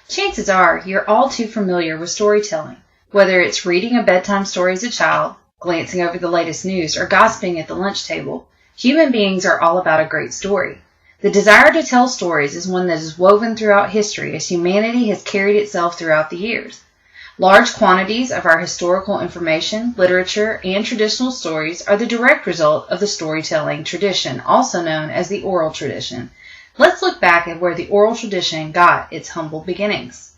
Chances are you're all too familiar with storytelling, whether it's reading a bedtime story as a child, glancing over the latest news, or gossiping at the lunch table. Human beings are all about a great story. The desire to tell stories is one that is woven throughout history as humanity has carried itself throughout the years. Large quantities of our historical information, literature, and traditional stories are the direct result of the storytelling tradition, also known as the oral tradition. Let's look back at where the oral tradition got its humble beginnings.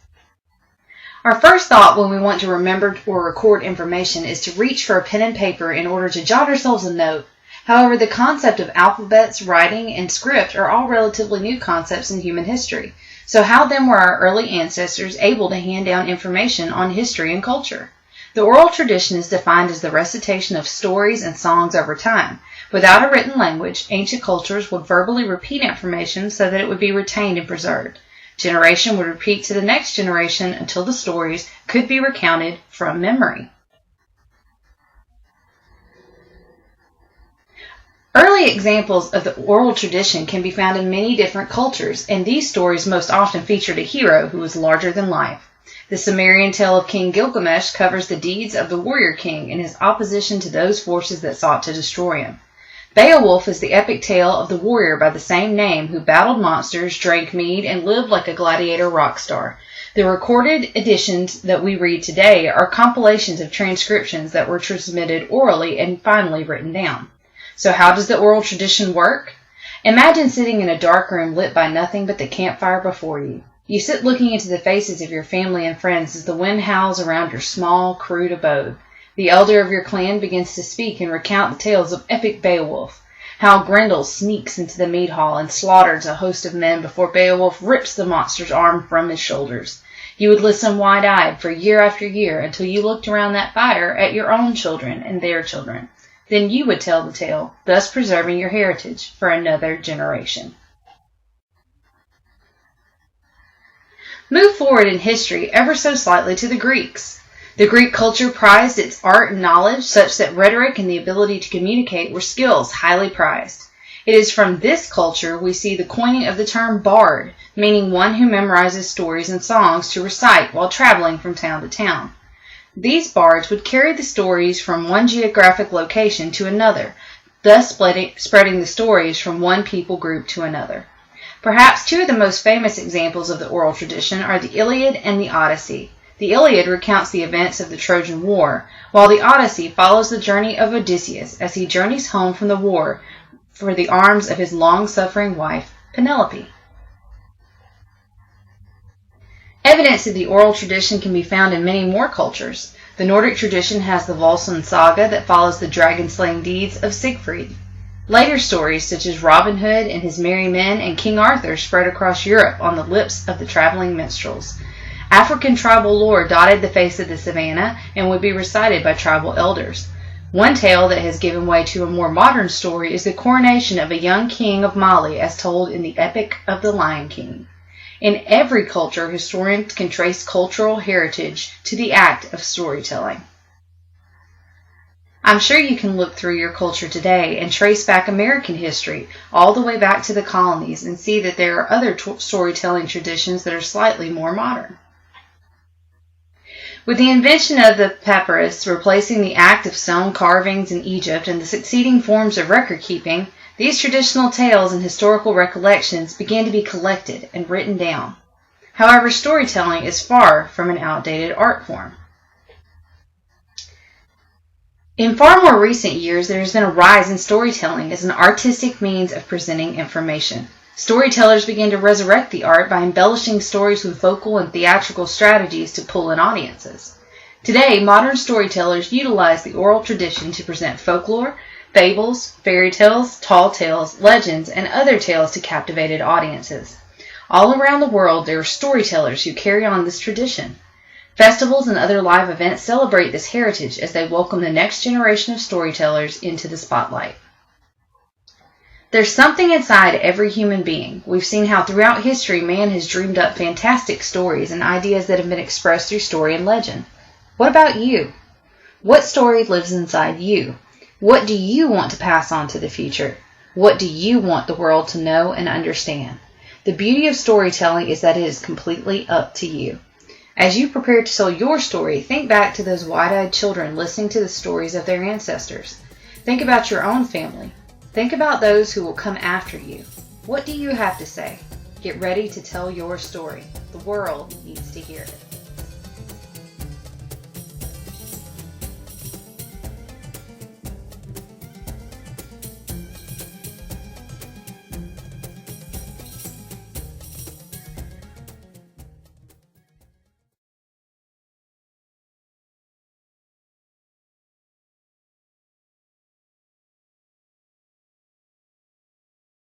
Our first thought when we want to remember or record information is to reach for a pen and paper in order to jot ourselves a note. However, the concept of alphabets, writing, and script are all relatively new concepts in human history. So how then were our early ancestors able to hand down information on history and culture? The oral tradition is defined as the recitation of stories and songs over time. Without a written language, ancient cultures would verbally repeat information so that it would be retained and preserved. Generation would repeat to the next generation until the stories could be recounted from memory. Early examples of the oral tradition can be found in many different cultures, and these stories most often featured a hero who was larger than life. The Sumerian tale of King Gilgamesh covers the deeds of the warrior king and his opposition to those forces that sought to destroy him. Beowulf is the epic tale of the warrior by the same name who battled monsters, drank mead, and lived like a gladiator rock star. The recorded editions that we read today are compilations of transcriptions that were transmitted orally and finally written down. So how does the oral tradition work? Imagine sitting in a dark room lit by nothing but the campfire before you. You sit looking into the faces of your family and friends as the wind howls around your small, crude abode. The elder of your clan begins to speak and recount the tales of epic Beowulf, how Grendel sneaks into the mead hall and slaughters a host of men before Beowulf rips the monster's arm from his shoulders. You would listen wide-eyed for year after year until you looked around that fire at your own children and their children. Then you would tell the tale, thus preserving your heritage for another generation. Move forward in history ever so slightly to the Greeks. The Greek culture prized its art and knowledge such that rhetoric and the ability to communicate were skills highly prized. It is from this culture we see the coining of the term bard, meaning one who memorizes stories and songs to recite while traveling from town to town. These bards would carry the stories from one geographic location to another, thus spreading the stories from one people group to another. Perhaps two of the most famous examples of the oral tradition are the Iliad and the Odyssey. The Iliad recounts the events of the Trojan War, while the Odyssey follows the journey of Odysseus as he journeys home from the war for the arms of his long-suffering wife, Penelope. Evidence of the oral tradition can be found in many more cultures. The Nordic tradition has the Volsung saga that follows the dragon-slaying deeds of Siegfried. Later stories such as Robin Hood and his merry men and King Arthur spread across Europe on the lips of the traveling minstrels. African tribal lore dotted the face of the savannah and would be recited by tribal elders. One tale that has given way to a more modern story is the coronation of a young king of Mali as told in the Epic of the Lion King. In every culture, historians can trace cultural heritage to the act of storytelling. I'm sure you can look through your culture today and trace back American history all the way back to the colonies and see that there are other storytelling traditions that are slightly more modern. With the invention of the papyrus replacing the act of stone carvings in Egypt and the succeeding forms of record keeping, these traditional tales and historical recollections began to be collected and written down. However, storytelling is far from an outdated art form. In far more recent years, there has been a rise in storytelling as an artistic means of presenting information. Storytellers began to resurrect the art by embellishing stories with vocal and theatrical strategies to pull in audiences. Today, modern storytellers utilize the oral tradition to present folklore, fables, fairy tales, tall tales, legends, and other tales to captivated audiences. All around the world, there are storytellers who carry on this tradition. Festivals and other live events celebrate this heritage as they welcome the next generation of storytellers into the spotlight. There's something inside every human being. We've seen how throughout history man has dreamed up fantastic stories and ideas that have been expressed through story and legend. What about you? What story lives inside you? What do you want to pass on to the future? What do you want the world to know and understand? The beauty of storytelling is that it is completely up to you. As you prepare to tell your story, think back to those wide-eyed children listening to the stories of their ancestors. Think about your own family. Think about those who will come after you. What do you have to say? Get ready to tell your story. The world needs to hear it.